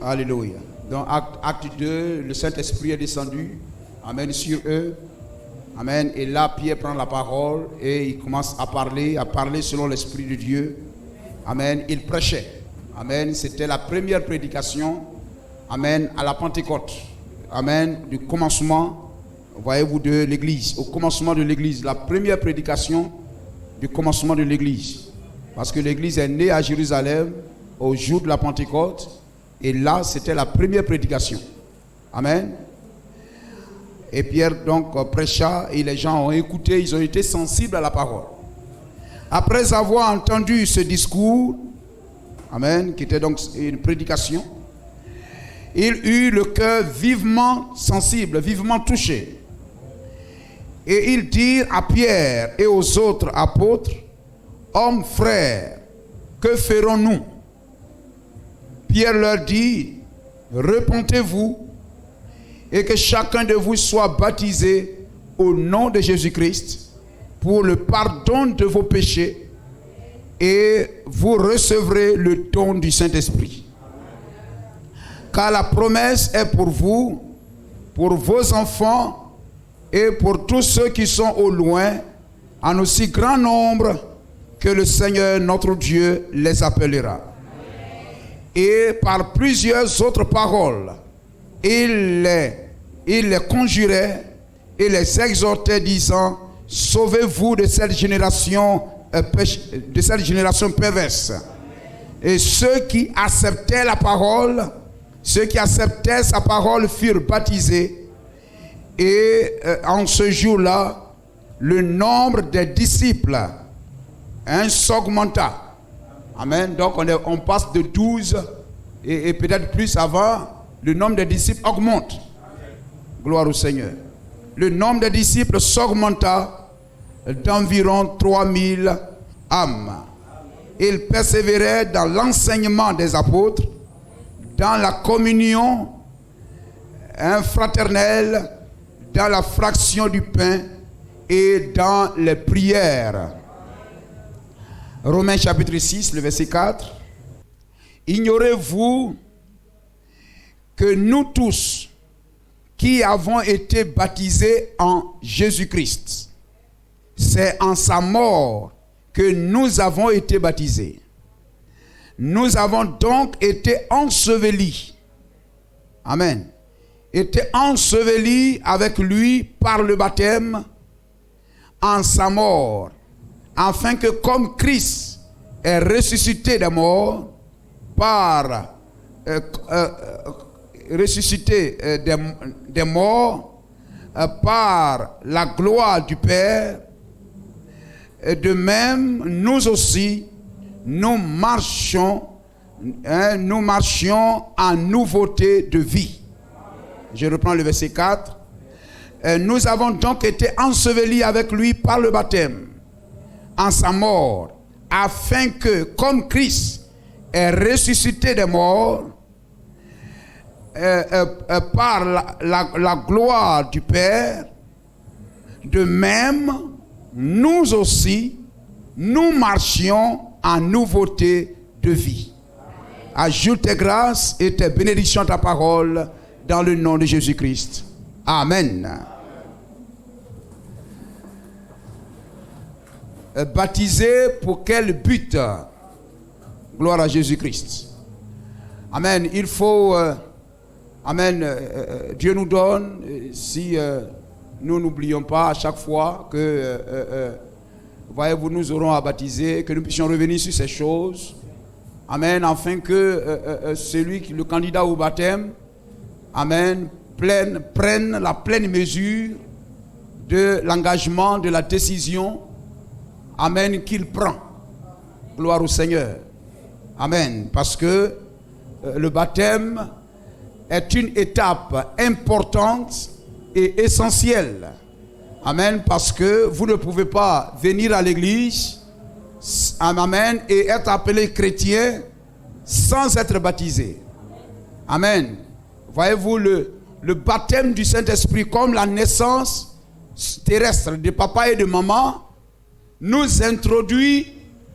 Alléluia. Dans acte 2, le Saint-Esprit est descendu. Amen, sur eux. Amen. Et là, Pierre prend la parole et il commence à parler selon l'Esprit de Dieu. Amen. Il prêchait. Amen. C'était la première prédication. Amen. À la Pentecôte. Amen. Du commencement, voyez-vous, de l'Église. Au commencement de l'Église. La première prédication du commencement de l'Église. Parce que l'Église est née à Jérusalem au jour de la Pentecôte. Et là, c'était la première prédication. Amen. Et Pierre donc prêcha et les gens ont écouté, ils ont été sensibles à la parole. Après avoir entendu ce discours, amen, qui était donc une prédication, il eut le cœur vivement sensible, vivement touché. Et ils dirent à Pierre et aux autres apôtres, hommes frères, que ferons-nous? Pierre leur dit, repentez-vous et que chacun de vous soit baptisé au nom de Jésus-Christ pour le pardon de vos péchés et vous recevrez le don du Saint-Esprit. Car la promesse est pour vous, pour vos enfants et pour tous ceux qui sont au loin, en aussi grand nombre que le Seigneur notre Dieu les appellera. Et par plusieurs autres paroles, il les conjurait et les exhortait disant, sauvez-vous de cette génération perverse. Et ceux qui acceptaient la parole, ceux qui acceptaient sa parole furent baptisés. Et en ce jour-là, le nombre des disciples s'augmenta. Amen. Donc on passe de 12 et peut-être plus avant, le nombre des disciples augmente. Gloire au Seigneur. Le nombre des disciples s'augmenta d'environ 3000 âmes. Ils persévéraient dans l'enseignement des apôtres, dans la communion fraternelle, dans la fraction du pain et dans les prières. Romains chapitre 6, le verset 4. Ignorez-vous que nous tous qui avons été baptisés en Jésus-Christ, c'est en sa mort que nous avons été baptisés. Nous avons donc été ensevelis. Amen. Été ensevelis avec lui par le baptême en sa mort, afin que comme Christ est ressuscité des morts des morts par la gloire du Père, de même nous aussi nous marchions en nouveauté de vie. Je reprends le verset 4. Nous avons donc été ensevelis avec lui par le baptême en sa mort, afin que comme Christ est ressuscité des morts par la gloire du Père, de même nous aussi nous marchions en nouveauté de vie. Ajoute tes grâces et tes bénédictions à ta parole dans le nom de Jésus-Christ. Amen. Baptisé pour quel but? Gloire à Jésus-Christ. Amen. Il faut, Dieu nous donne, si nous n'oublions pas à chaque fois que, voyez-vous, nous aurons à baptiser, que nous puissions revenir sur ces choses. Amen. Afin que le candidat au baptême, amen, prenne la pleine mesure de l'engagement, de la décision, amen, qu'il prend. Gloire au Seigneur. Amen. Parce que le baptême est une étape importante et essentielle. Amen. Parce que vous ne pouvez pas venir à l'église, amen, et être appelé chrétien sans être baptisé. Amen. Voyez-vous, le baptême du Saint-Esprit, comme la naissance terrestre de papa et de maman, nous introduit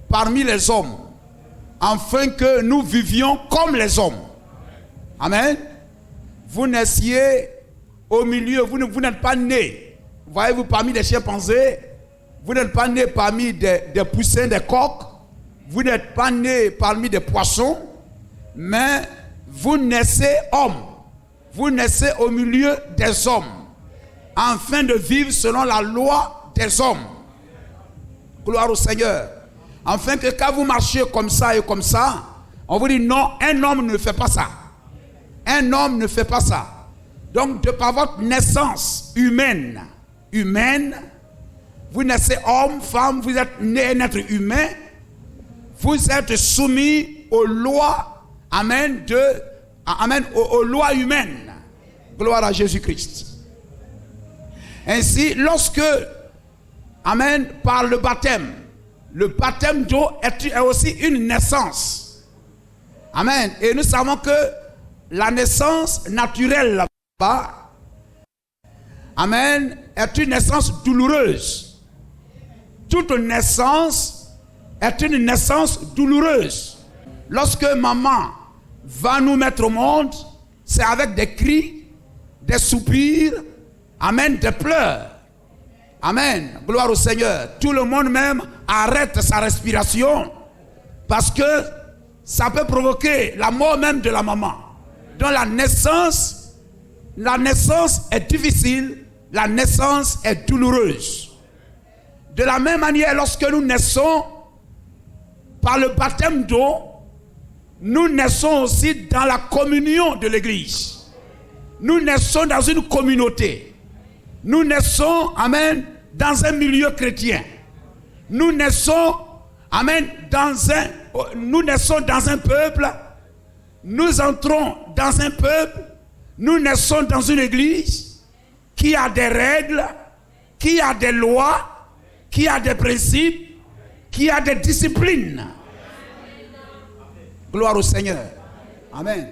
parmi les hommes, afin que nous vivions comme les hommes. Amen. Vous naissiez au milieu, vous n'êtes pas né, voyez-vous, parmi des chimpanzés, vous n'êtes pas né parmi des poussins, des coqs, vous n'êtes pas né parmi des poissons, mais vous naissez homme. Vous naissez au milieu des hommes, afin de vivre selon la loi des hommes. Gloire au Seigneur. Afin que quand vous marchez comme ça et comme ça, on vous dit non, un homme ne fait pas ça. Un homme ne fait pas ça. Donc, de par votre naissance humaine, vous naissez homme, femme, vous êtes né un être humain, vous êtes soumis aux lois, amen, aux lois humaines. Gloire à Jésus-Christ. Ainsi, lorsque, amen, par le baptême d'eau est aussi une naissance. Amen. Et nous savons que la naissance naturelle là-bas, amen, est une naissance douloureuse. Toute naissance est une naissance douloureuse. Lorsque maman va nous mettre au monde, c'est avec des cris, des soupirs, amen, des pleurs. Amen. Gloire au Seigneur. Tout le monde même arrête sa respiration parce que ça peut provoquer la mort même de la maman. Donc la naissance est difficile, la naissance est douloureuse. De la même manière, lorsque nous naissons par le baptême d'eau, nous naissons aussi dans la communion de l'Église. Nous naissons dans une communauté. Nous naissons, amen, dans un milieu chrétien. Nous naissons, amen, dans un peuple. Nous entrons dans un peuple. Nous naissons dans une église qui a des règles, qui a des lois, qui a des principes, qui a des disciplines. Gloire au Seigneur. Amen.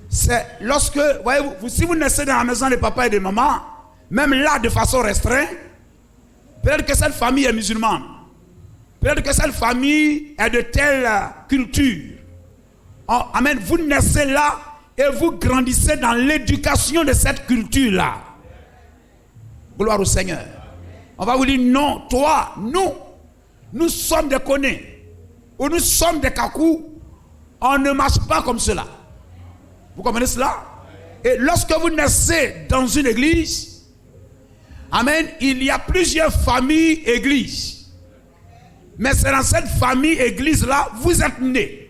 C'est lorsque, voyez-vous, si vous naissez dans la maison de papa et de maman, même là de façon restreinte, peut-être que cette famille est musulmane, peut-être que cette famille est de telle culture. Oh, amen. Vous naissez là et vous grandissez dans l'éducation de cette culture-là. Gloire au Seigneur. On va vous dire non, toi, nous sommes des connets, ou nous sommes des kakous, on ne marche pas comme cela. Vous comprenez cela? Et lorsque vous naissez dans une église, amen, il y a plusieurs familles églises. Mais c'est dans cette famille église-là, vous êtes nés.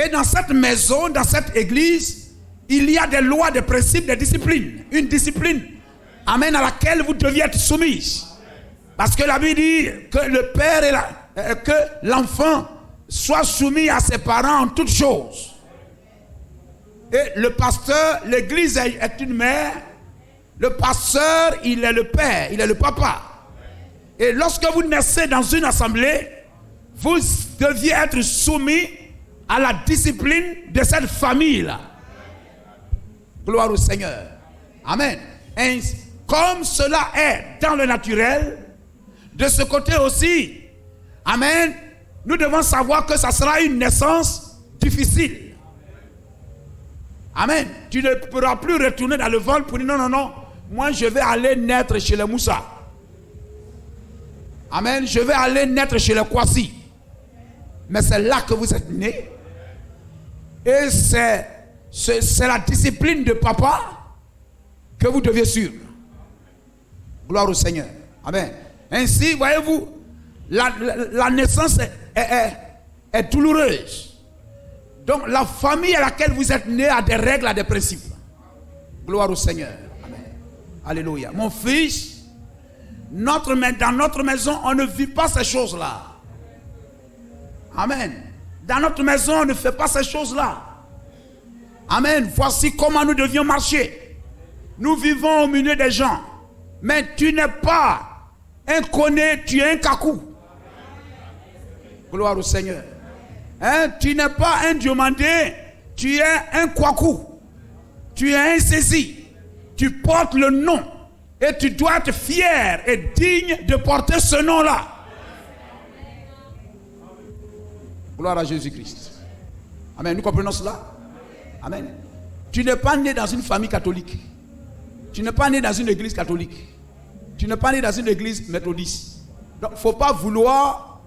Et dans cette maison, dans cette église, il y a des lois, des principes, des disciplines. Une discipline, amen, à laquelle vous deviez être soumis. Parce que la Bible dit que le père et que l'enfant soit soumis à ses parents en toutes choses. Et le pasteur, l'église est une mère. Le pasteur, il est le père, il est le papa. Et lorsque vous naissez dans une assemblée, vous deviez être soumis à la discipline de cette famille-là. Gloire au Seigneur. Amen. Et comme cela est dans le naturel, de ce côté aussi, amen, nous devons savoir que ça sera une naissance difficile. Amen. Tu ne pourras plus retourner dans le ventre pour dire non, moi je vais aller naître chez les Moussa. Amen. Je vais aller naître chez les Kwasi. Mais c'est là que vous êtes nés. Et c'est la discipline de papa que vous deviez suivre. Gloire au Seigneur. Amen. Ainsi, voyez-vous, la naissance est douloureuse. Donc la famille à laquelle vous êtes né a des règles, a des principes. Gloire au Seigneur. Amen. Alléluia. Mon fils, dans notre maison, on ne vit pas ces choses-là. Amen. Dans notre maison, on ne fait pas ces choses-là. Amen. Voici comment nous devions marcher. Nous vivons au milieu des gens. Mais tu n'es pas un conné, tu es un kakou. Gloire au Seigneur. Hein? Tu n'es pas un diomandé, tu es un kwakou. Tu es un saisi. Tu portes le nom. Et tu dois être fier et digne de porter ce nom-là. Gloire à Jésus-Christ. Amen. Nous comprenons cela? Amen. Tu n'es pas né dans une famille catholique. Tu n'es pas né dans une église catholique. Tu n'es pas né dans une église méthodiste. Donc, il ne faut pas vouloir,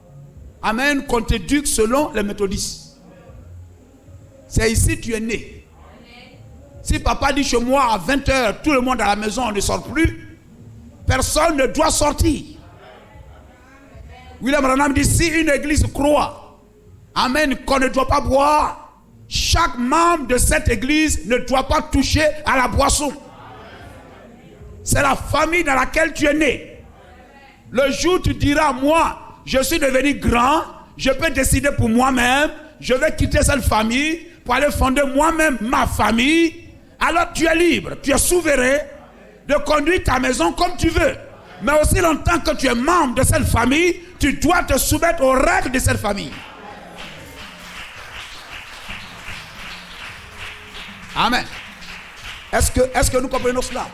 amen, qu'on t'éduque selon les méthodistes. C'est ici que tu es né. Si papa dit chez moi à 20h, tout le monde à la maison, on ne sort plus, personne ne doit sortir. William Branham dit, si une église croit, amen, qu'on ne doit pas boire, chaque membre de cette église ne doit pas toucher à la boisson. C'est la famille dans laquelle tu es né. Le jour où tu diras, moi, je suis devenu grand, je peux décider pour moi-même, je vais quitter cette famille pour aller fonder moi-même ma famille, alors tu es libre, tu es souverain de conduire ta maison comme tu veux. Mais aussi longtemps que tu es membre de cette famille, tu dois te soumettre aux règles de cette famille. Amen. Est-ce que nous comprenons cela?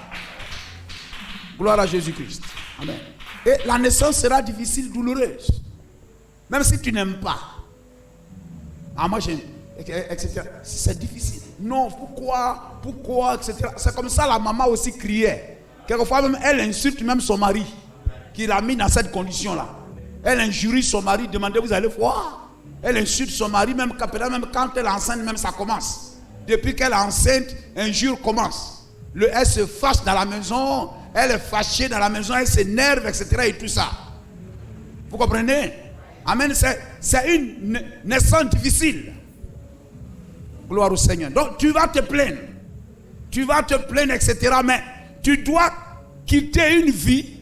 Gloire à Jésus-Christ. Amen. Et la naissance sera difficile, douloureuse. Même si tu n'aimes pas. Ah, moi j'aime, etc. C'est difficile. Non, pourquoi, etc. C'est comme ça la maman aussi criait. Quelquefois même, elle insulte même son mari, qui l'a mis dans cette condition-là. Elle injurie son mari, demandez, vous allez voir. Elle insulte son mari, même quand elle est enceinte, même ça commence. Depuis qu'elle est enceinte, injure commence. Elle se fâche dans la maison, elle est fâchée dans la maison, elle s'énerve, etc. et tout ça. Vous comprenez? Amen. C'est une naissance difficile. Gloire au Seigneur. Donc tu vas te plaindre. Tu vas te plaindre, etc. Mais tu dois quitter une vie.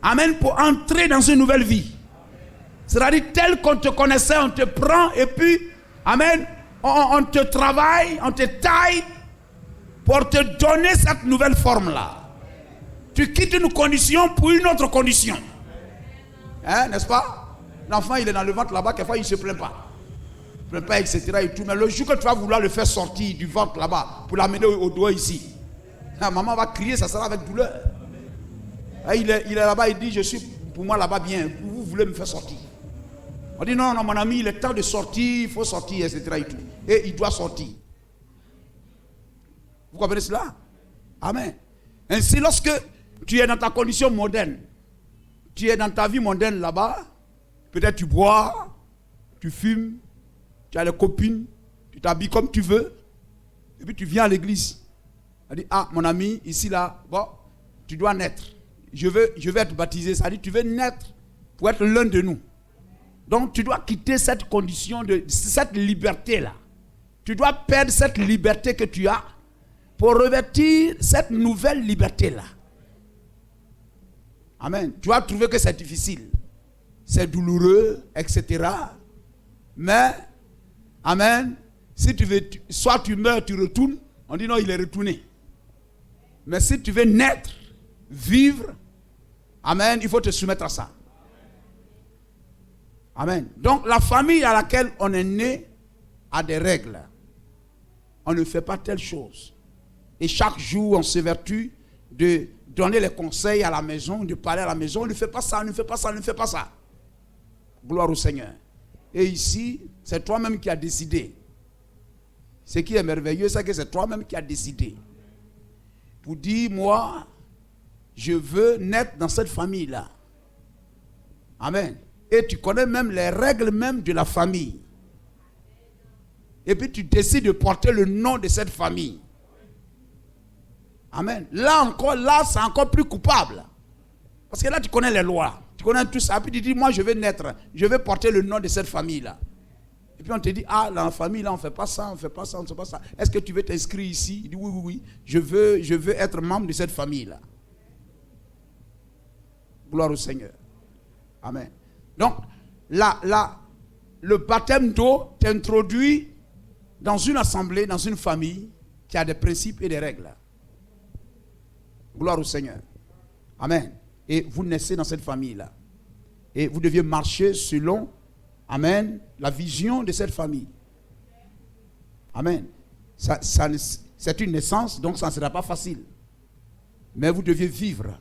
Amen. Pour entrer dans une nouvelle vie. C'est-à-dire tel qu'on te connaissait, on te prend et puis, amen, on te travaille, on te taille pour te donner cette nouvelle forme-là. Tu quittes une condition pour une autre condition. Hein, n'est-ce pas? L'enfant, il est dans le ventre là-bas, quelquefois, il ne se plaint pas. Il ne se plaint pas, etc. Et tout. Mais le jour que tu vas vouloir le faire sortir du ventre là-bas, pour l'amener au doigt ici, la maman va crier, ça sera avec douleur. Il est là-bas, il dit, je suis pour moi là-bas bien, vous voulez me faire sortir. On dit, non, mon ami, il est temps de sortir, il faut sortir, etc. Et tout. Et il doit sortir. Vous comprenez cela? Amen. Ainsi, lorsque tu es dans ta condition mondaine, tu es dans ta vie mondaine là-bas, peut-être tu bois, tu fumes, tu as les copines, tu t'habilles comme tu veux, et puis tu viens à l'église. Elle dit, ah, mon ami, ici, là, bon, tu dois naître. Je veux être baptisé. Ça dit, tu veux naître pour être l'un de nous. Donc, tu dois quitter cette condition, cette liberté-là. Tu dois perdre cette liberté que tu as pour revêtir cette nouvelle liberté-là. Amen. Tu vas trouver que c'est difficile. C'est douloureux, etc. Mais, amen, si tu veux, soit tu meurs, tu retournes. On dit non, il est retourné. Mais si tu veux naître, vivre, amen, il faut te soumettre à ça. Amen. Donc la famille à laquelle on est né a des règles. On ne fait pas telle chose. Et chaque jour, on s'évertue de donner les conseils à la maison, de parler à la maison. On ne fait pas ça, on ne fait pas ça, on ne fait pas ça. Gloire au Seigneur. Et ici, c'est toi-même qui as décidé. Ce qui est merveilleux, c'est que c'est toi-même qui as décidé. Pour dire, moi, je veux naître dans cette famille-là. Amen. Et tu connais même les règles même de la famille. Et puis tu décides de porter le nom de cette famille. Amen. Là c'est encore plus coupable. Parce que là tu connais les lois. Tu connais tout ça. Puis tu dis, moi je vais naître. Je vais porter le nom de cette famille-là. Et puis on te dit, ah, dans la famille là on ne fait pas ça, on ne fait pas ça, on ne fait pas ça. Est-ce que tu veux t'inscrire ici? Il dit, oui, oui, oui. Je veux être membre de cette famille-là. Gloire au Seigneur. Amen. Donc, le baptême d'eau t'introduit dans une assemblée, dans une famille qui a des principes et des règles. Gloire au Seigneur. Amen. Et vous naissez dans cette famille-là. Et vous deviez marcher selon, amen, la vision de cette famille. Amen. C'est une naissance, donc ça ne sera pas facile. Mais vous deviez vivre.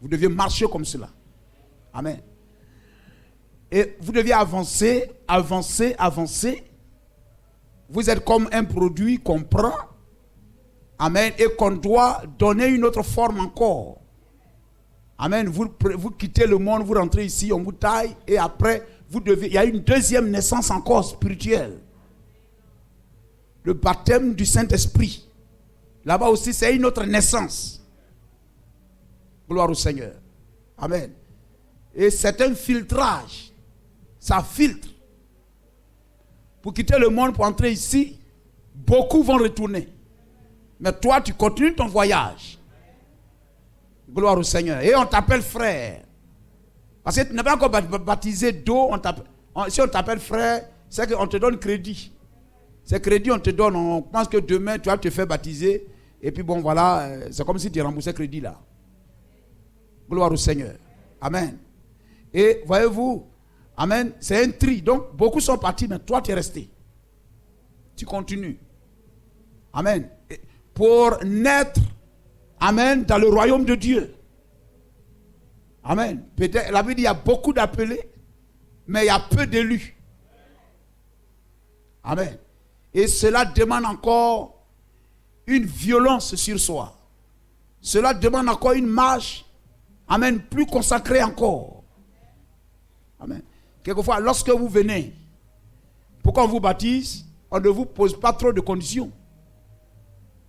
Vous deviez marcher comme cela. Amen. Et vous deviez avancer. Vous vous êtes comme un produit qu'on prend, amen, et qu'on doit donner une autre forme encore. Amen. Vous quittez le monde, vous rentrez ici, on vous taille, et après, il y a une deuxième naissance encore spirituelle. Le baptême du Saint-Esprit. Là-bas aussi, c'est une autre naissance. Gloire au Seigneur. Amen. Et c'est un filtrage. Ça filtre. Pour quitter le monde, pour entrer ici, beaucoup vont retourner. Mais toi, tu continues ton voyage. Gloire au Seigneur. Et on t'appelle frère. Parce que tu n'es pas encore baptisé d'eau. Si on t'appelle frère, c'est qu'on te donne crédit. C'est crédit, on te donne. On pense que demain, tu vas te faire baptiser. Et puis bon, voilà, c'est comme si tu remboursais crédit là. Gloire au Seigneur. Amen. Et voyez-vous, amen, c'est un tri. Donc, beaucoup sont partis, mais toi, tu es resté. Tu continues. Amen. Et pour naître, amen, dans le royaume de Dieu. Amen. Peut-être, la Bible dit, il y a beaucoup d'appelés, mais il y a peu d'élus. Amen. Et cela demande encore une violence sur soi. Cela demande encore une marche, amen, plus consacrée encore. Amen. Quelquefois, lorsque vous venez, pourquoi on vous baptise, on ne vous pose pas trop de conditions.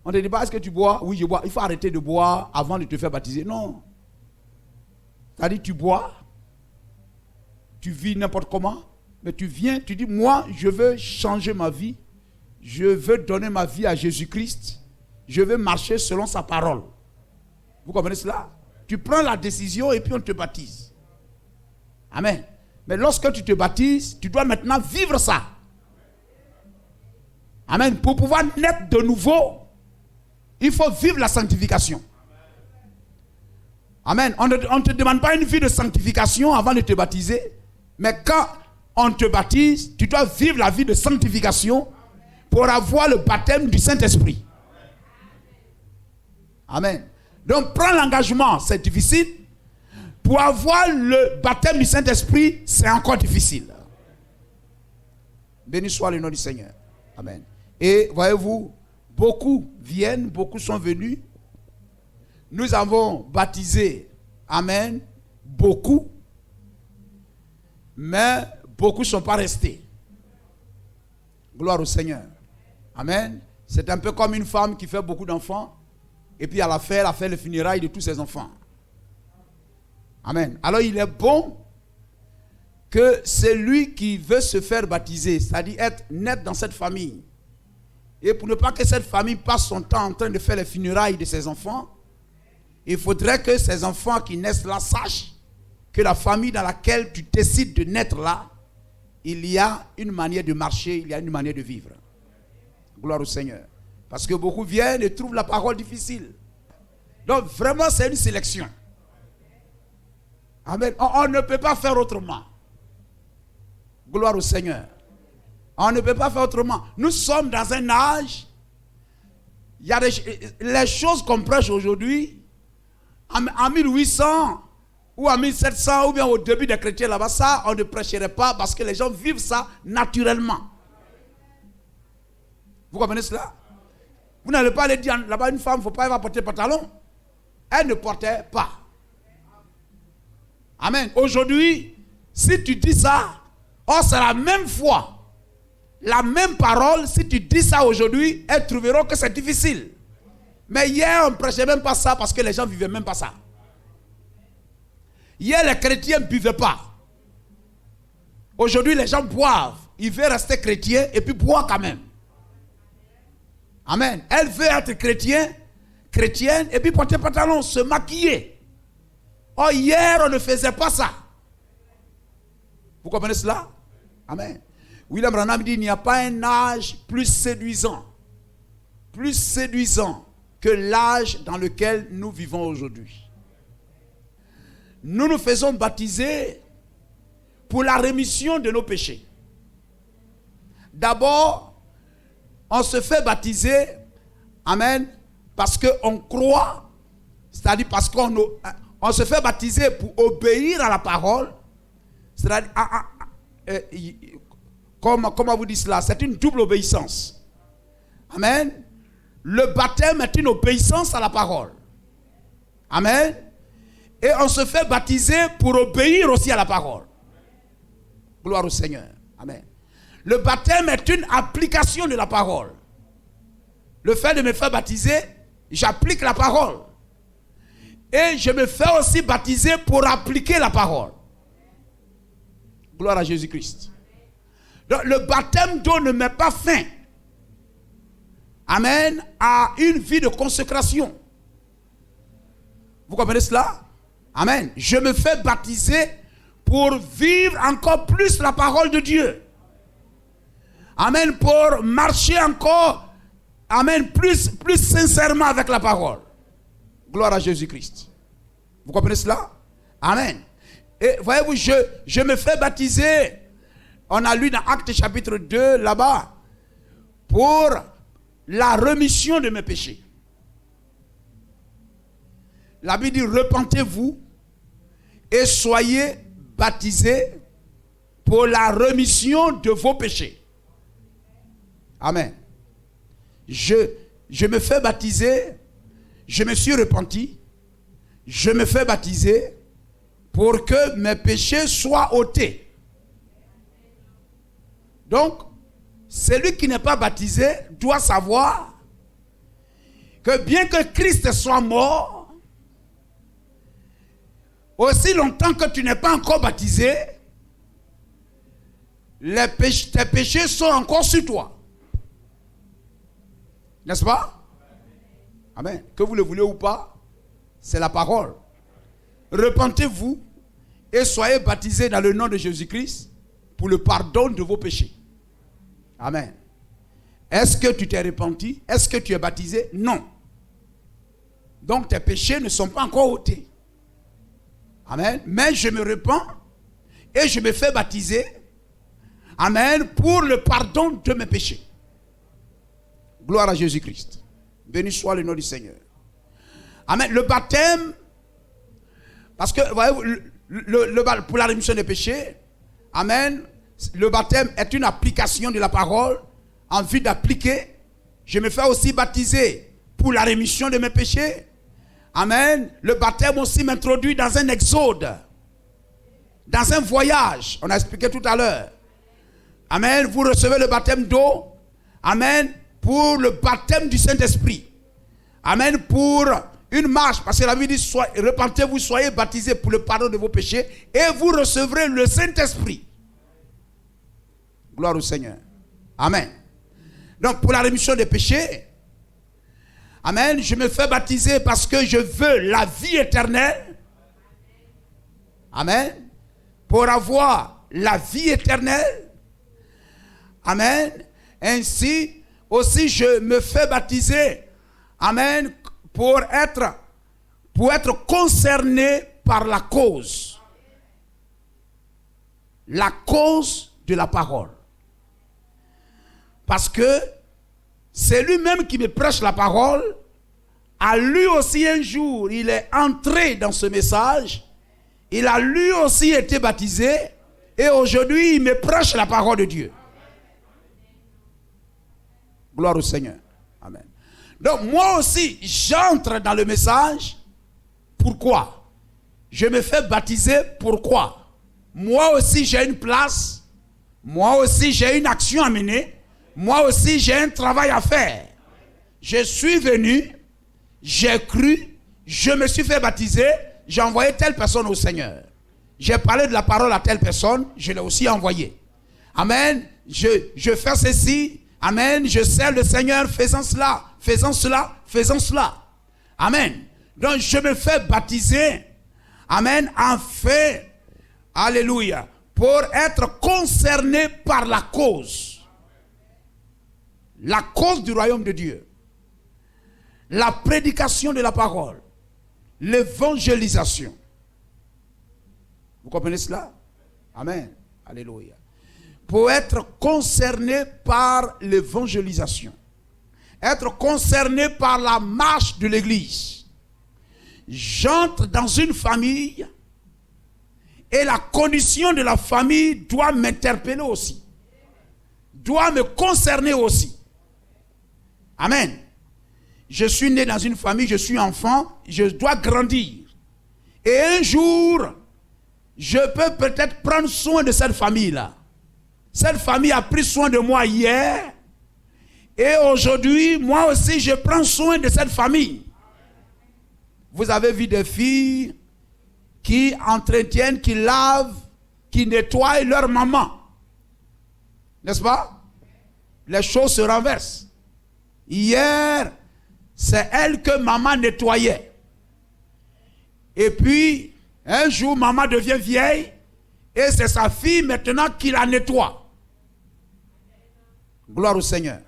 On ne dit pas, est-ce que tu bois? Oui, je bois. Il faut arrêter de boire avant de te faire baptiser. Non. C'est-à-dire, tu bois, tu vis n'importe comment, mais tu viens, tu dis, moi, je veux changer ma vie, je veux donner ma vie à Jésus-Christ, je veux marcher selon sa parole. Vous comprenez cela? Tu prends la décision et puis on te baptise. Amen. Mais lorsque tu te baptises, tu dois maintenant vivre ça. Amen. Pour pouvoir naître de nouveau, il faut vivre la sanctification. Amen. On ne te demande pas une vie de sanctification avant de te baptiser. Mais quand on te baptise, tu dois vivre la vie de sanctification pour avoir le baptême du Saint-Esprit. Amen. Donc prends l'engagement, c'est difficile. Pour avoir le baptême du Saint-Esprit, c'est encore difficile. Béni soit le nom du Seigneur. Amen. Et voyez-vous, beaucoup viennent, beaucoup sont venus. Nous avons baptisé, amen, beaucoup. Mais beaucoup ne sont pas restés. Gloire au Seigneur. Amen. C'est un peu comme une femme qui fait beaucoup d'enfants. Et puis elle a fait le funérailles de tous ses enfants. Amen. Alors il est bon que celui qui veut se faire baptiser, c'est-à-dire être net dans cette famille, et pour ne pas que cette famille passe son temps en train de faire les funérailles de ses enfants, il faudrait que ces enfants qui naissent là sachent que la famille dans laquelle tu décides de naître là, il y a une manière de marcher, il y a une manière de vivre. Gloire au Seigneur. Parce que beaucoup viennent et trouvent la parole difficile. Donc vraiment c'est une sélection. Amen. On ne peut pas faire autrement. Gloire au Seigneur. On ne peut pas faire autrement. Nous sommes dans un âge, il y a les choses qu'on prêche aujourd'hui, en 1800 ou en 1700 ou bien au début des chrétiens là-bas, ça on ne prêcherait pas parce que les gens vivent ça naturellement. Vous comprenez cela? Vous n'allez pas aller dire là-bas une femme, il ne faut pas avoir porter pantalon. Elle ne portait pas. Amen. Aujourd'hui, si tu dis ça, c'est la même foi, la même parole. Si tu dis ça aujourd'hui, elles trouveront que c'est difficile. Mais hier, on ne prêchait même pas ça parce que les gens ne vivaient même pas ça. Hier, les chrétiens ne buvaient pas. Aujourd'hui, les gens boivent. Ils veulent rester chrétiens et puis boivent quand même. Amen. Elle veut être chrétienne et puis porter pantalon, se maquiller. Oh, hier, on ne faisait pas ça. Vous comprenez cela? Amen. William Branham dit, il n'y a pas un âge plus séduisant que l'âge dans lequel nous vivons aujourd'hui. Nous nous faisons baptiser pour la rémission de nos péchés. D'abord, on se fait baptiser, amen, parce qu'on croit, c'est-à-dire parce qu'on se fait baptiser pour obéir à la parole, c'est-à-dire comment vous dites cela? C'est une double obéissance. Amen. Le baptême est une obéissance à la parole. Amen. Et on se fait baptiser pour obéir aussi à la parole. Gloire au Seigneur. Amen. Le baptême est une application de la parole. Le fait de me faire baptiser, j'applique la parole. Et je me fais aussi baptiser pour appliquer la parole. Gloire à Jésus-Christ. Donc le baptême d'eau ne met pas fin, amen, à une vie de consécration. Vous comprenez cela? Amen. Je me fais baptiser pour vivre encore plus la parole de Dieu. Amen. Pour marcher encore, amen, plus sincèrement avec la parole. Gloire à Jésus-Christ. Vous comprenez cela? Amen. Et voyez-vous, je me fais baptiser. On a lu dans Actes chapitre 2, là-bas, pour la rémission de mes péchés. La Bible dit, repentez-vous et soyez baptisés pour la rémission de vos péchés. Amen. Je me fais baptiser, je me suis repenti, je me fais baptiser pour que mes péchés soient ôtés. Donc, celui qui n'est pas baptisé doit savoir que bien que Christ soit mort, aussi longtemps que tu n'es pas encore baptisé, tes péchés sont encore sur toi. N'est-ce pas? Amen. Que vous le voulez ou pas, c'est la parole. Repentez-vous et soyez baptisés dans le nom de Jésus-Christ pour le pardon de vos péchés. Amen. Est-ce que tu t'es repenti? Est-ce que tu es baptisé? Non. Donc tes péchés ne sont pas encore ôtés. Amen. Mais je me repens et je me fais baptiser. Amen. Pour le pardon de mes péchés. Gloire à Jésus-Christ. Béni soit le nom du Seigneur. Amen. Le baptême, parce que voyez-vous, pour la rémission des péchés, amen, le baptême est une application de la parole en vue d'appliquer. Je me fais aussi baptiser pour la rémission de mes péchés. Amen. Le baptême aussi m'introduit dans un exode, dans un voyage. On a expliqué tout à l'heure. Amen. Vous recevez le baptême d'eau. Amen. Pour le baptême du Saint-Esprit. Amen. Pour une marche. Parce que la Bible dit, repentez-vous, soyez baptisés pour le pardon de vos péchés. Et vous recevrez le Saint-Esprit. Gloire au Seigneur. Amen. Donc pour la rémission des péchés, amen, je me fais baptiser parce que je veux la vie éternelle. Amen. Pour avoir la vie éternelle. Amen. Ainsi aussi je me fais baptiser. Amen. Pour être concerné par la cause. La cause de la parole. Parce que c'est lui-même qui me prêche la parole. A lui aussi un jour, il est entré dans ce message. Il a lui aussi été baptisé. Et aujourd'hui, il me prêche la parole de Dieu. Gloire au Seigneur. Amen. Donc moi aussi, j'entre dans le message. Pourquoi? Je me fais baptiser. Pourquoi? Moi aussi, j'ai une place. Moi aussi, j'ai une action à mener. Moi aussi, j'ai un travail à faire. Je suis venu, j'ai cru, je me suis fait baptiser, j'ai envoyé telle personne au Seigneur. J'ai parlé de la parole à telle personne, je l'ai aussi envoyé. Amen. Je fais ceci. Amen. Je sers le Seigneur faisant cela, faisant cela, faisant cela. Amen. Donc, je me fais baptiser. Amen. En fait, alléluia, pour être concerné par la cause. La cause du royaume de Dieu. La prédication de la parole. L'évangélisation. Vous comprenez cela? Amen. Alléluia. Pour être concerné par l'évangélisation. Être concerné par la marche de l'église. J'entre dans une famille et la condition de la famille doit m'interpeller aussi. doit me concerner aussi. Amen. Je suis né dans une famille, je suis enfant, je dois grandir. Et un jour, je peux peut-être prendre soin de cette famille-là. Cette famille a pris soin de moi hier. Et aujourd'hui, moi aussi, je prends soin de cette famille. Vous avez vu des filles qui entretiennent, qui lavent, qui nettoient leur maman. N'est-ce pas? Les choses se renversent. Hier, c'est elle que maman nettoyait. Et puis, un jour, maman devient vieille et c'est sa fille maintenant qui la nettoie. Gloire au Seigneur.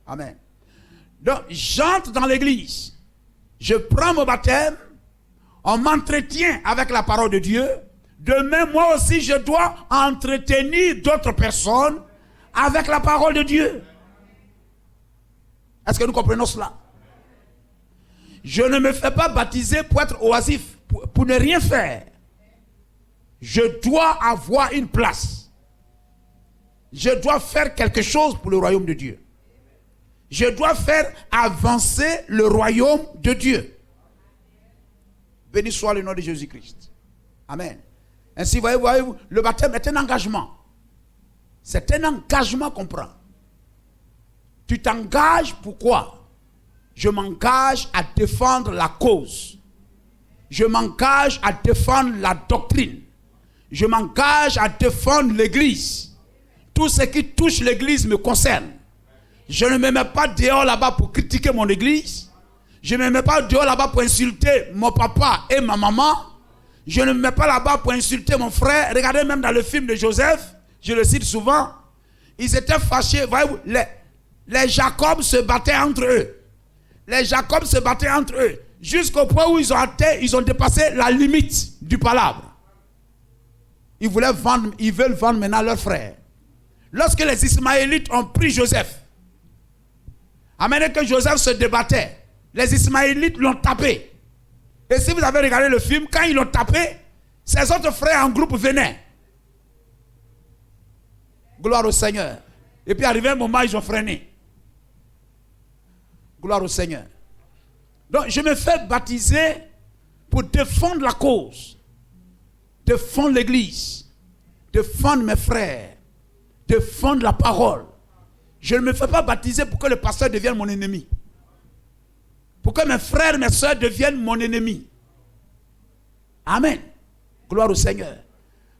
Amen. Donc, j'entre dans l'église. Je prends mon baptême. On m'entretient avec la parole de Dieu. Demain, moi aussi, je dois entretenir d'autres personnes avec la parole de Dieu. Est-ce que nous comprenons cela? Je ne me fais pas baptiser pour être oisif, pour ne rien faire. Je dois avoir une place. Je dois faire quelque chose pour le royaume de Dieu. Je dois faire avancer le royaume de Dieu. Béni soit le nom de Jésus-Christ. Amen. Ainsi, voyez-vous, le baptême est un engagement. C'est un engagement qu'on prend. Tu t'engages pourquoi? Je m'engage à défendre la cause. Je m'engage à défendre la doctrine. Je m'engage à défendre l'église. Tout ce qui touche l'église me concerne. Je ne me mets pas dehors là-bas pour critiquer mon église. Je ne me mets pas dehors là-bas pour insulter mon papa et ma maman. Je ne me mets pas là-bas pour insulter mon frère. Regardez même dans le film de Joseph, je le cite souvent, ils étaient fâchés. Voyez-vous, les Jacob se battaient entre eux. Les Jacob se battaient entre eux. Jusqu'au point où ils ont dépassé la limite du palabre. Ils veulent vendre maintenant leur frère. Lorsque les Ismaélites ont pris Joseph, amené que Joseph se débattait, les Ismaélites l'ont tapé. Et si vous avez regardé le film, quand ils l'ont tapé, ses autres frères en groupe venaient. Gloire au Seigneur. Et puis arrivé un moment, ils ont freiné. Gloire au Seigneur. Donc je me fais baptiser pour défendre la cause, défendre l'église, défendre mes frères, défendre la parole. Je ne me fais pas baptiser pour que le pasteur devienne mon ennemi. Pour que mes frères et mes soeurs deviennent mon ennemi. Amen. Gloire au Seigneur.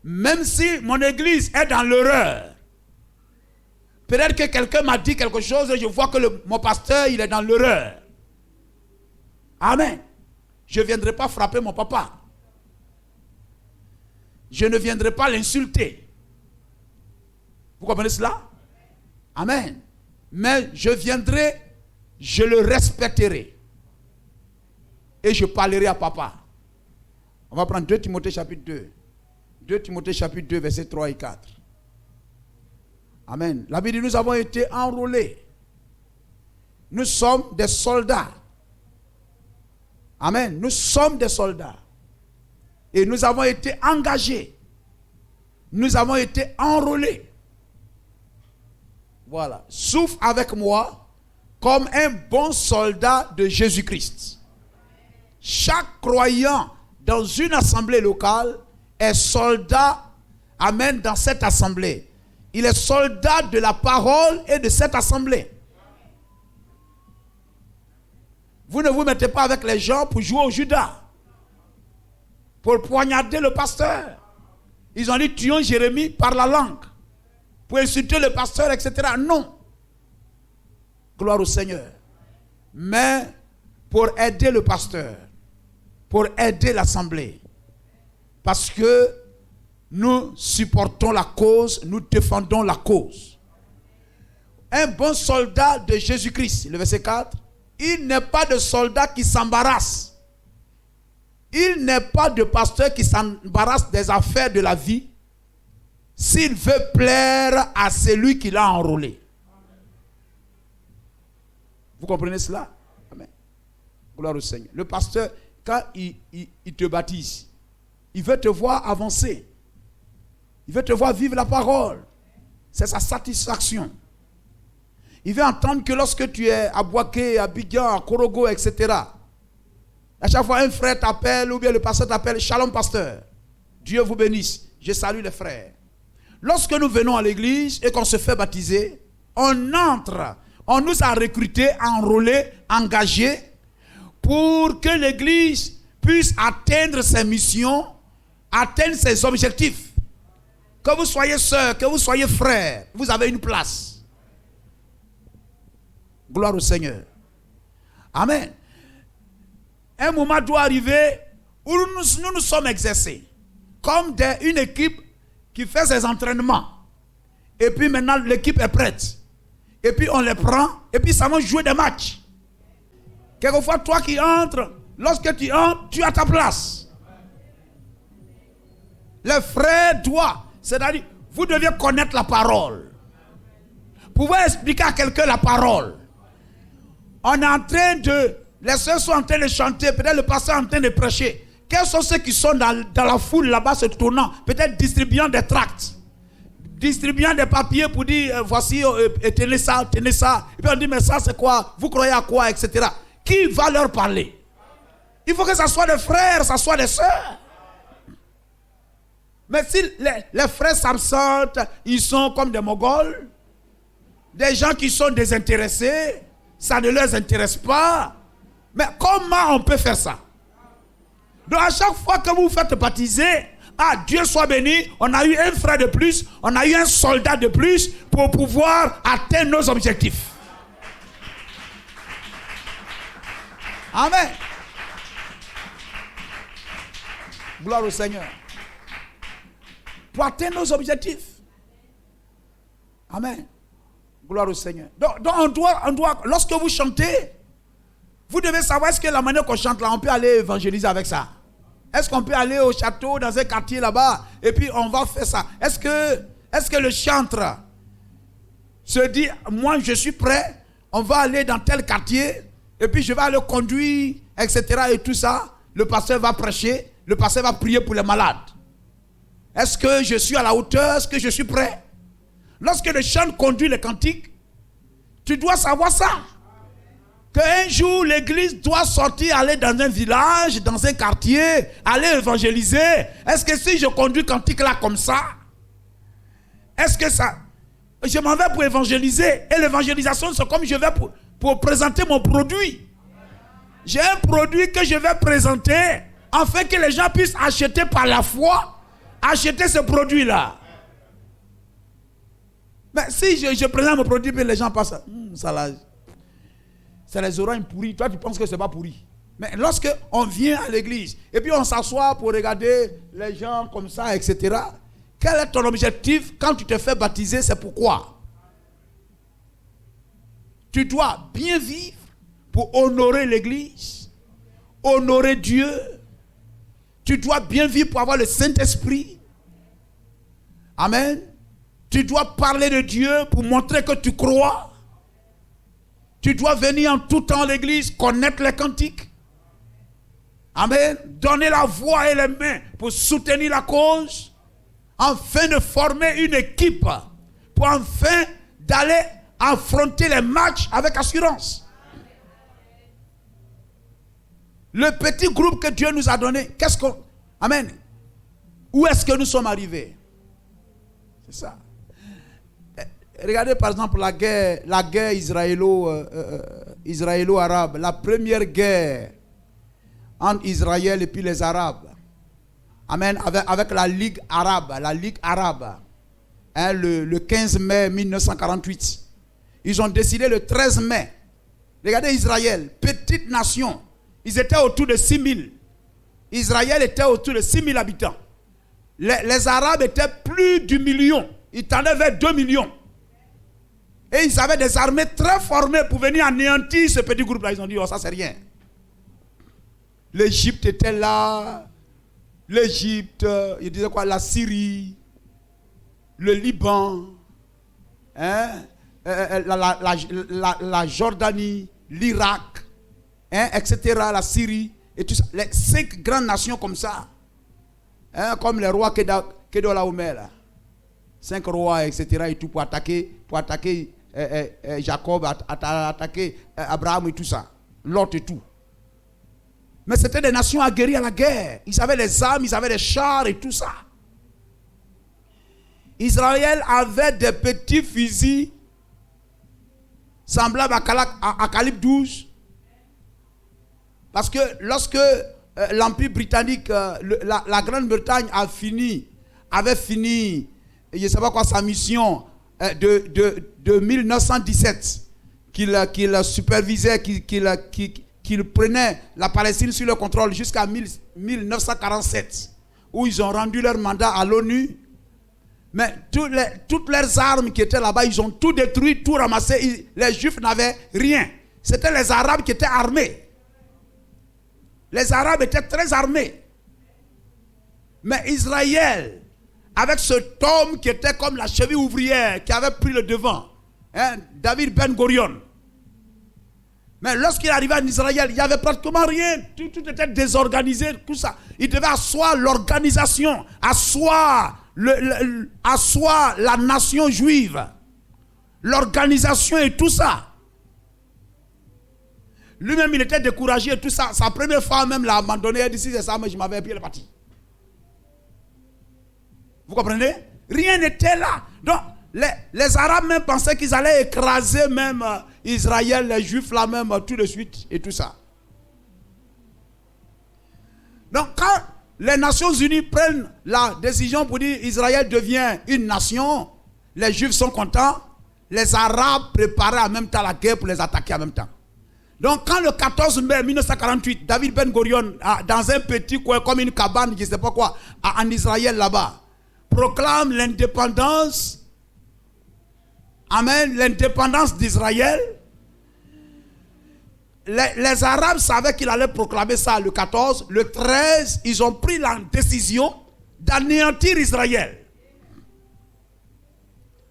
Même si mon église est dans l'erreur, peut-être que quelqu'un m'a dit quelque chose et je vois que mon pasteur il est dans l'erreur. Amen. Je ne viendrai pas frapper mon papa. Je ne viendrai pas l'insulter. Vous comprenez cela? Amen. Mais je viendrai, je le respecterai. Et je parlerai à papa. On va prendre 2 Timothée chapitre 2. 2 Timothée chapitre 2, versets 3 et 4. Amen. La Bible dit, nous avons été enrôlés. Nous sommes des soldats. Amen. Nous sommes des soldats. Et nous avons été engagés. Nous avons été enrôlés. Voilà. Souffre avec moi comme un bon soldat de Jésus-Christ. Chaque croyant dans une assemblée locale est soldat, amen, dans cette assemblée. Il est soldat de la parole et de cette assemblée. Vous ne vous mettez pas avec les gens pour jouer au Judas, pour poignarder le pasteur. Ils ont dit tuons Jérémie par la langue, pour insulter le pasteur, etc. Non. Gloire au Seigneur. Mais pour aider le pasteur, pour aider l'assemblée. Parce que nous supportons la cause, nous défendons la cause. Un bon soldat de Jésus-Christ, le verset 4, il n'est pas de soldat qui s'embarrasse. Il n'est pas de pasteur qui s'embarrasse des affaires de la vie s'il veut plaire à celui qui l'a enrôlé. Vous comprenez cela? Amen. Gloire au Seigneur. Le pasteur, quand il te baptise, il veut te voir avancer. Il veut te voir vivre la parole. c'est sa satisfaction. Il veut entendre que lorsque tu es à Boaké, à Bigyan, à Korogo, etc., à chaque fois un frère t'appelle ou bien le pasteur t'appelle, Shalom pasteur, Dieu vous bénisse, je salue les frères. Lorsque nous venons à l'église et qu'on se fait baptiser, on entre, on nous a recrutés, enrôlés, engagés pour que l'église puisse atteindre ses missions, atteindre ses objectifs. Que vous soyez sœurs, que vous soyez frères, vous avez une place. Gloire au Seigneur. Amen. Un moment doit arriver où nous sommes exercés comme une équipe qui fait ses entraînements. Et puis maintenant l'équipe est prête. Et puis on les prend et puis ça va jouer des matchs. Quelquefois toi qui entres, lorsque tu entres, tu as ta place. Les frères doivent, c'est-à-dire vous devez connaître la parole. Pouvoir expliquer à quelqu'un la parole. On est en train de, les soeurs sont en train de chanter, peut-être le pasteur est en train de prêcher. Quels sont ceux qui sont dans la foule là-bas se tournant, peut-être distribuant des tracts, distribuant des papiers pour dire voici, tenez ça. Et puis on dit mais ça c'est quoi, vous croyez à quoi, etc. Qui va leur parler? Il faut que ça soit des frères, ça soit des sœurs. Mais si les frères s'absentent, ils sont comme des Mongols, des gens qui sont désintéressés, ça ne les intéresse pas. Mais comment on peut faire ça? Donc à chaque fois que vous vous faites baptiser, Dieu soit béni, on a eu un frère de plus, on a eu un soldat de plus pour pouvoir atteindre nos objectifs. Amen. Gloire au Seigneur. Pour atteindre nos objectifs. Amen. Gloire au Seigneur. Donc on doit, lorsque vous chantez, vous devez savoir est-ce que la manière qu'on chante là, on peut aller évangéliser avec ça. Est-ce qu'on peut aller au château, dans un quartier là-bas, et puis on va faire ça. Est-ce que le chantre se dit, moi je suis prêt, on va aller dans tel quartier, et puis je vais aller conduire, etc. et tout ça. Le pasteur va prêcher, le pasteur va prier pour les malades. Est-ce que je suis à la hauteur? Est-ce que je suis prêt? Lorsque le chant conduit les cantiques, tu dois savoir ça. Qu'un jour, l'église doit sortir, aller dans un village, dans un quartier, aller évangéliser. Est-ce que si je conduis cantique là comme ça, est-ce que ça... Je m'en vais pour évangéliser. Et l'évangélisation, c'est comme je vais pour présenter mon produit. J'ai un produit que je vais présenter, afin que les gens puissent acheter par la foi, acheter ce produit-là. Mais si je présente mon produit, puis les gens passent, ça là... C'est les oreilles pourries. Toi, tu penses que ce n'est pas pourri. Mais lorsque on vient à l'église et puis on s'assoit pour regarder les gens comme ça, etc. Quel est ton objectif quand tu te fais baptiser? C'est pourquoi? Tu dois bien vivre pour honorer l'église, honorer Dieu. Tu dois bien vivre pour avoir le Saint-Esprit. Amen. Tu dois parler de Dieu pour montrer que tu crois. Tu dois venir en tout temps à l'église, connaître les cantiques. Amen. Donner la voix et les mains pour soutenir la cause. Afin de former une équipe. Pour enfin d'aller affronter les matchs avec assurance. Le petit groupe que Dieu nous a donné, qu'est-ce qu'on... Amen. Où est-ce que nous sommes arrivés? C'est ça. Regardez par exemple la guerre israélo-arabe, la première guerre entre Israël et puis les Arabes. Amen. Avec la Ligue arabe, hein, le 15 mai 1948. Ils ont décidé le 13 mai. Regardez Israël, petite nation. Ils étaient autour de 6 000. Israël était autour de 6 000 habitants. Les Arabes étaient plus du million. Ils tendaient vers 2 millions. Et ils avaient des armées très formées pour venir anéantir ce petit groupe-là. Ils ont dit, oh ça c'est rien. L'Égypte était là. L'Égypte, ils disaient quoi? La Syrie, le Liban, hein? La Jordanie, l'Irak, hein? etc. La Syrie, et tout ça. Les 5 grandes nations comme ça. Hein? Comme les rois Kedolaomer là. 5 rois, etc. et tout pour attaquer Jacob, attaquer Abraham et tout ça. Lot et tout. Mais c'était des nations aguerries à la guerre. Ils avaient les armes, ils avaient les chars et tout ça. Israël avait des petits fusils semblables à calibre 12. Parce que lorsque l'Empire britannique, la Grande-Bretagne avait fini, je ne sais pas quoi, sa mission de 1917, qu'il supervisait, qu'il prenait la Palestine sur le contrôle jusqu'à 1947, où ils ont rendu leur mandat à l'ONU. Mais toutes leurs armes qui étaient là-bas, ils ont tout détruit, tout ramassé. Les Juifs n'avaient rien. C'était les Arabes qui étaient armés. Les Arabes étaient très armés. Mais Israël, avec cet homme qui était comme la cheville ouvrière, qui avait pris le devant, David Ben Gurion. Mais lorsqu'il arrivait en Israël, il n'y avait pratiquement rien. Tout était désorganisé, tout ça. Il devait asseoir l'organisation, asseoir la nation juive, l'organisation et tout ça. Lui-même, il était découragé et tout ça. Sa première femme même l'a abandonné. Elle dit, si c'est ça, mais je m'avais puis elle est partie. Vous comprenez? Rien n'était là. Donc, les Arabes même pensaient qu'ils allaient écraser même Israël, les Juifs là même, tout de suite et tout ça. Donc, quand les Nations Unies prennent la décision pour dire Israël devient une nation, les Juifs sont contents, les Arabes préparaient en même temps la guerre pour les attaquer en même temps. Donc quand le 14 mai 1948, David Ben Gurion, dans un petit coin comme une cabane, je ne sais pas quoi, en Israël là-bas, proclame l'indépendance, amen, l'indépendance d'Israël. Les Arabes savaient qu'il allait proclamer ça le 14. Le 13, ils ont pris la décision d'anéantir Israël.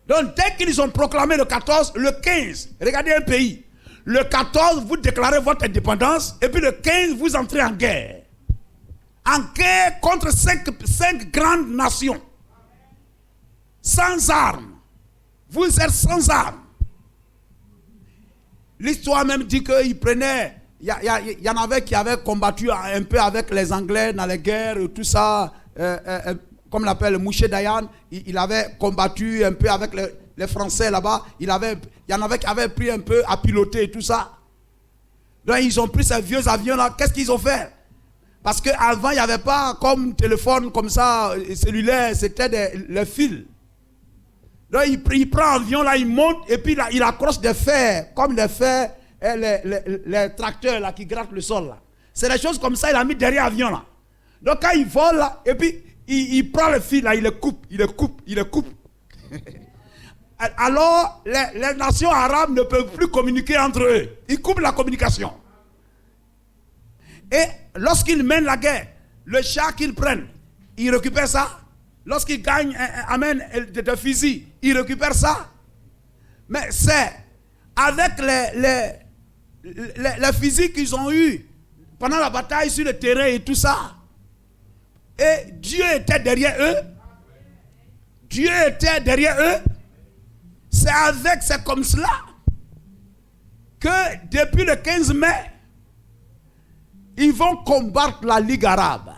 Donc dès qu'ils ont proclamé le 14, le 15, regardez un pays. Le 14, vous déclarez votre indépendance. Et puis le 15, vous entrez en guerre. En guerre contre 5 grandes nations. Sans armes. Vous êtes sans armes. L'histoire même dit qu'il prenait... Il y en avait qui avaient combattu un peu avec les Anglais dans les guerres et tout ça. Comme l'appelle Moshe Dayan. Il avait combattu un peu avec les Français là-bas. Il y en avait qui avaient pris un peu à piloter et tout ça. Donc ils ont pris ces vieux avions là. Qu'est-ce qu'ils ont fait? Parce qu'avant il n'y avait pas comme téléphone comme ça, cellulaire, c'était les fils. Donc il prend l'avion là, il monte et puis là, il accroche des fers, comme les fers, les tracteurs là qui grattent le sol là. C'est des choses comme ça, il a mis derrière l'avion là. Donc quand il vole là, et puis il prend le fil là, il le coupe. Alors, les nations arabes ne peuvent plus communiquer entre eux. Ils coupent la communication. Et lorsqu'ils mènent la guerre, le char qu'ils prennent, ils récupèrent ça. Lorsqu'ils gagnent, amènent des fusils, ils récupèrent ça. Mais c'est avec les fusils qu'ils ont eus pendant la bataille sur le terrain et tout ça. Et Dieu était derrière eux. Dieu était derrière eux. C'est comme cela que depuis le 15 mai, ils vont combattre la Ligue arabe.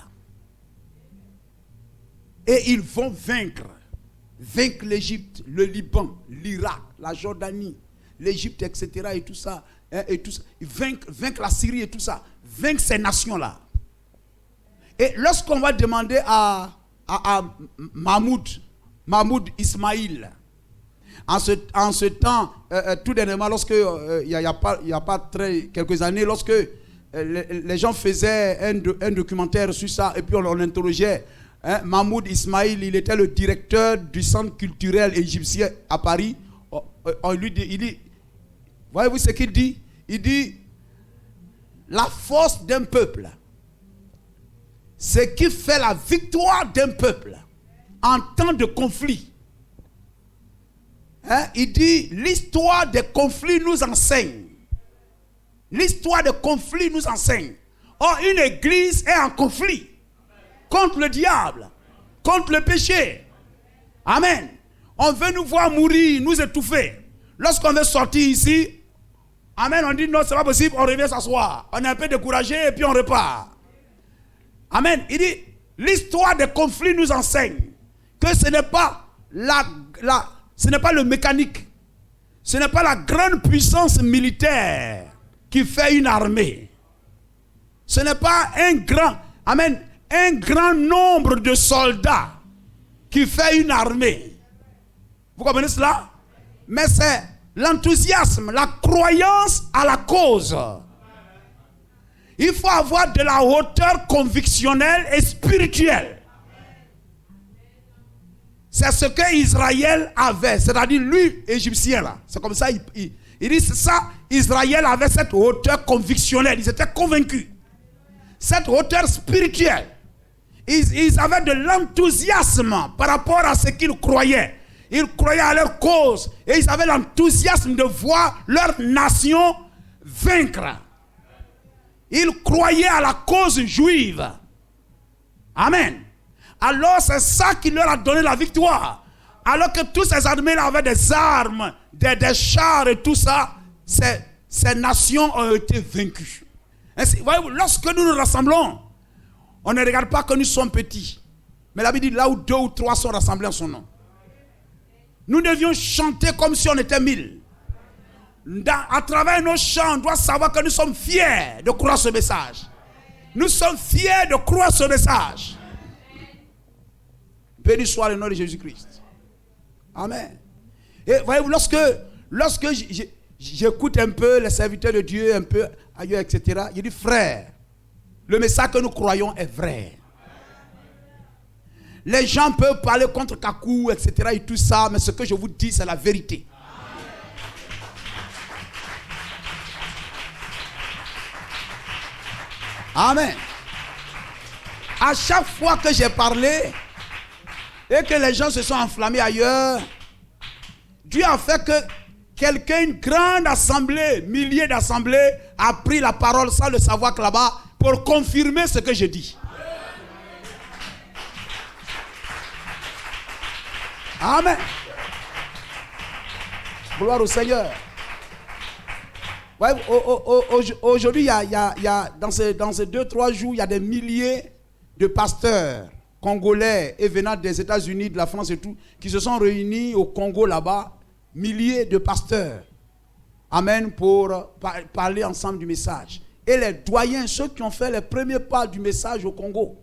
Et ils vont vaincre l'Égypte, le Liban, l'Irak, la Jordanie, l'Égypte, etc. et tout ça. Ils vaincre la Syrie et tout ça. Vaincre ces nations-là. Et lorsqu'on va demander à Mahmoud Ismaïl, en ce temps, tout dernièrement, lorsque il y a pas quelques années, lorsque les gens faisaient un documentaire sur ça, et puis on interrogeait Mahmoud Ismaïl, il était le directeur du centre culturel égyptien à Paris. On lui dit, il dit, voyez-vous ce qu'il dit? Il dit, la force d'un peuple, ce qui fait la victoire d'un peuple en temps de conflit. Il dit, l'histoire des conflits nous enseigne. L'histoire des conflits nous enseigne. Or, une église est en conflit contre le diable, contre le péché. Amen. on veut nous voir mourir, nous étouffer. Lorsqu'on veut sortir ici, amen, on dit non, c'est pas possible, on revient s'asseoir. On est un peu découragé et puis on repart. Amen. Il dit, l'histoire des conflits nous enseigne que ce n'est pas ce n'est pas le mécanique, ce n'est pas la grande puissance militaire qui fait une armée. Ce n'est pas un grand nombre de soldats qui fait une armée. Vous comprenez cela? Mais c'est l'enthousiasme, la croyance à la cause. Il faut avoir de la hauteur convictionnelle et spirituelle. C'est ce que Israël avait, c'est-à-dire lui, Égyptien là. C'est comme ça, il dit c'est ça, Israël avait cette hauteur convictionnelle, ils étaient convaincus. Cette hauteur spirituelle. Ils avaient de l'enthousiasme par rapport à ce qu'ils croyaient. Ils croyaient à leur cause et ils avaient l'enthousiasme de voir leur nation vaincre. Ils croyaient à la cause juive. Amen. Alors c'est ça qui leur a donné la victoire. Alors que tous ces armées-là avaient des armes, des chars et tout ça, ces nations ont été vaincues. Ainsi, voyez, lorsque nous nous rassemblons, on ne regarde pas que nous sommes petits. Mais la Bible dit là où 2 ou 3 sont rassemblés en son nom. Nous devions chanter comme si on était 1000. À travers nos chants, on doit savoir que nous sommes fiers de croire ce message. Nous sommes fiers de croire ce message. Béni soit le nom de Jésus-Christ. Amen. Et voyez-vous, lorsque j'écoute un peu les serviteurs de Dieu, un peu ailleurs, etc., il dit, frère, le message que nous croyons est vrai. Les gens peuvent parler contre Kakou, etc., et tout ça, mais ce que je vous dis, c'est la vérité. Amen. À chaque fois que j'ai parlé et que les gens se sont enflammés ailleurs, Dieu a fait que quelqu'un, une grande assemblée, milliers d'assemblées, a pris la parole sans le savoir que là-bas pour confirmer ce que je dis. Amen. Gloire au Seigneur. Ouais, aujourd'hui, dans ces 2-3 jours, il y a des milliers de pasteurs congolais et venant des États-Unis, de la France et tout, qui se sont réunis au Congo là-bas. Milliers de pasteurs. Amen, pour parler ensemble du message. Et les doyens, ceux qui ont fait les premiers pas du message au Congo,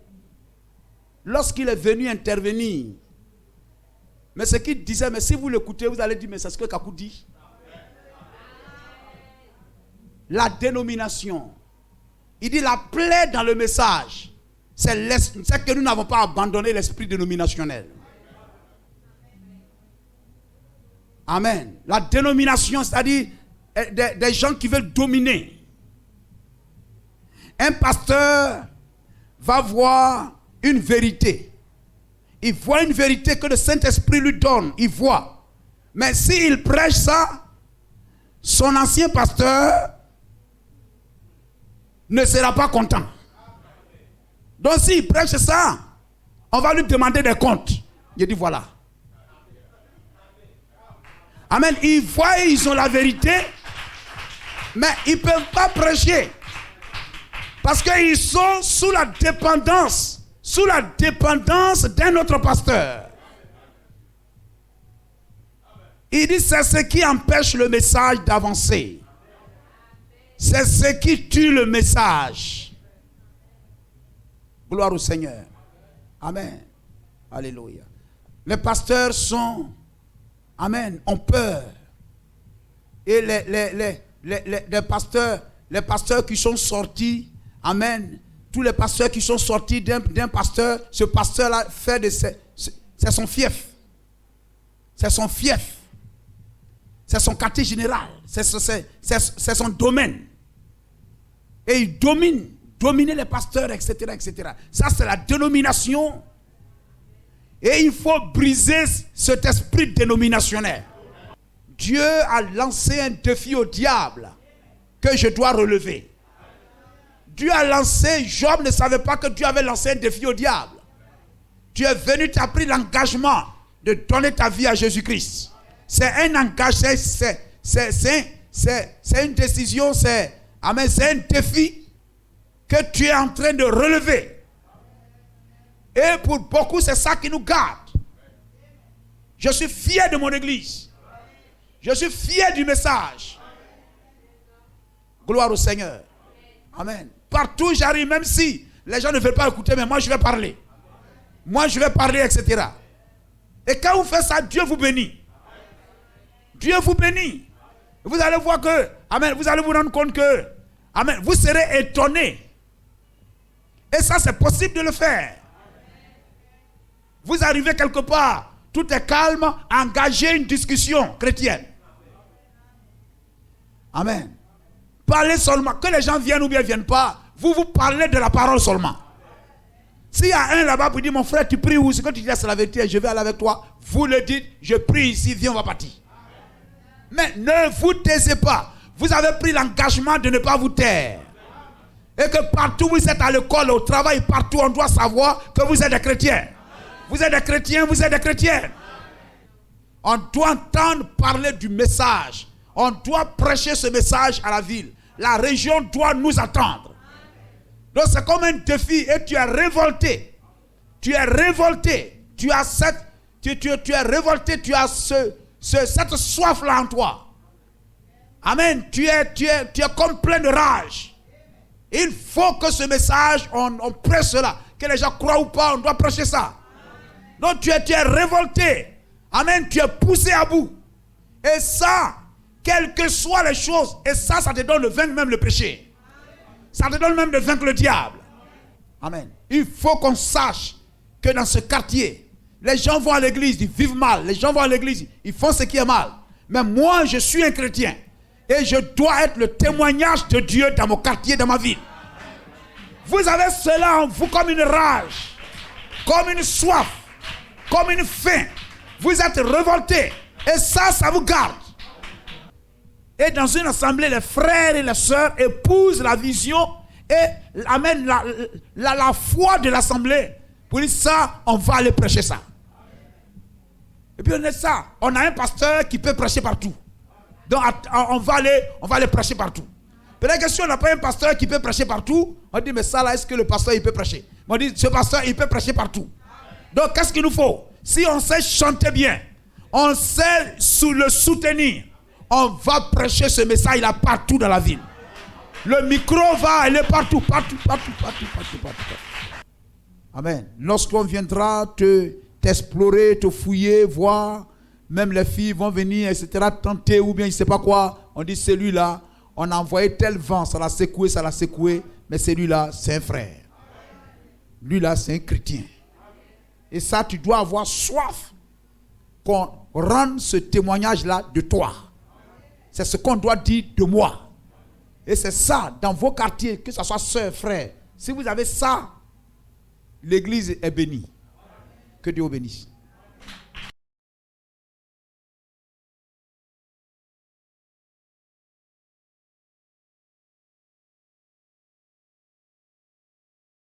lorsqu'il est venu intervenir, mais ce qu'il disait, mais si vous l'écoutez, vous allez dire, mais c'est ce que Kakou dit. La dénomination. Il dit la plaie dans le message, c'est que nous n'avons pas abandonné l'esprit dénominationnel. Amen. La dénomination, c'est-à-dire des gens qui veulent dominer. Un pasteur va voir une vérité. Il voit une vérité que le Saint-Esprit lui donne. Il voit. Mais s'il prêche ça, son ancien pasteur ne sera pas content. Donc s'il prêche ça, on va lui demander des comptes. Il dit voilà. Amen. Ils voient, ils ont la vérité, mais ils ne peuvent pas prêcher. Parce qu'ils sont sous la dépendance d'un autre pasteur. Il dit c'est ce qui empêche le message d'avancer. C'est ce qui tue le message. Gloire au Seigneur. Amen. Alléluia. Les pasteurs Amen, ont peur. Et les pasteurs qui sont sortis, amen, tous les pasteurs qui sont sortis d'un pasteur, ce pasteur-là fait c'est son fief. C'est son fief. C'est son quartier général. C'est son domaine. Et il dominer les pasteurs, etc., etc. Ça, c'est la dénomination. Et il faut briser cet esprit dénominationnel. Dieu a lancé un défi au diable que je dois relever. Dieu a lancé, Job ne savait pas que Dieu avait lancé un défi au diable. Tu es venu, tu as pris l'engagement de donner ta vie à Jésus-Christ. C'est un engagement, c'est une décision, c'est un défi que tu es en train de relever. Et pour beaucoup, c'est ça qui nous garde. Je suis fier de mon église. Je suis fier du message. Gloire au Seigneur. Amen. Partout j'arrive, même si les gens ne veulent pas écouter, mais moi je vais parler. Moi je vais parler, etc. Et quand vous faites ça, Dieu vous bénit. Dieu vous bénit. Vous allez voir que, amen, vous allez vous rendre compte que, amen, vous serez étonnés. Et ça, c'est possible de le faire. Vous arrivez quelque part, tout est calme, engagez une discussion chrétienne. Amen. Parlez seulement, que les gens viennent ou bien ne viennent pas, vous parlez de la parole seulement. S'il y a un là-bas qui dit, mon frère, tu pries où? Ce que tu dis, c'est la vérité, je vais aller avec toi. Vous le dites, je prie ici, viens, on va partir. Mais ne vous taisez pas. Vous avez pris l'engagement de ne pas vous taire. Et que partout où vous êtes à l'école, au travail, partout, on doit savoir que vous êtes des chrétiens. Vous êtes des chrétiens, vous êtes des chrétiennes. On doit entendre parler du message. On doit prêcher ce message à la ville. La région doit nous attendre. Donc c'est comme un défi et tu es révolté. Tu es révolté. Tu as tu es révolté, tu as cette soif-là en toi. Amen. Tu es comme plein de rage. Il faut que ce message, on prêche cela. Que les gens croient ou pas, on doit prêcher ça. Donc tu es révolté. Amen. Tu es poussé à bout. Et ça, quelles que soient les choses, et ça te donne de vaincre même le péché. Ça te donne même de vaincre le diable. Amen. Il faut qu'on sache que dans ce quartier, les gens vont à l'église, ils vivent mal. Les gens vont à l'église, ils font ce qui est mal. Mais moi, je suis un chrétien. Et je dois être le témoignage de Dieu dans mon quartier, dans ma ville. Vous avez cela en vous comme une rage, comme une soif, comme une faim. Vous êtes révoltés. Et ça vous garde. Et dans une assemblée, les frères et les sœurs épousent la vision et amènent la foi de l'assemblée. Pour dire ça, on va aller prêcher ça. Et puis on est ça. On a un pasteur qui peut prêcher partout. Donc on va aller prêcher partout. Peut-être que si on n'a pas un pasteur qui peut prêcher partout, on dit mais ça là, est-ce que le pasteur il peut prêcher? On dit ce pasteur il peut prêcher partout. Donc qu'est-ce qu'il nous faut? Si on sait chanter bien, on sait le soutenir, on va prêcher ce message là partout dans la ville. Le micro va aller partout. Amen. Lorsqu'on viendra t'explorer, te fouiller, voir, même les filles vont venir, etc., tenter ou bien je ne sais pas quoi, on dit celui-là, on a envoyé tel vent, ça l'a secoué, mais celui-là, c'est un frère. Lui-là, c'est un chrétien. Et ça, tu dois avoir soif qu'on rende ce témoignage-là de toi. C'est ce qu'on doit dire de moi. Et c'est ça, dans vos quartiers, que ce soit soeur, frère. Si vous avez ça, l'église est bénie. Que Dieu vous bénisse.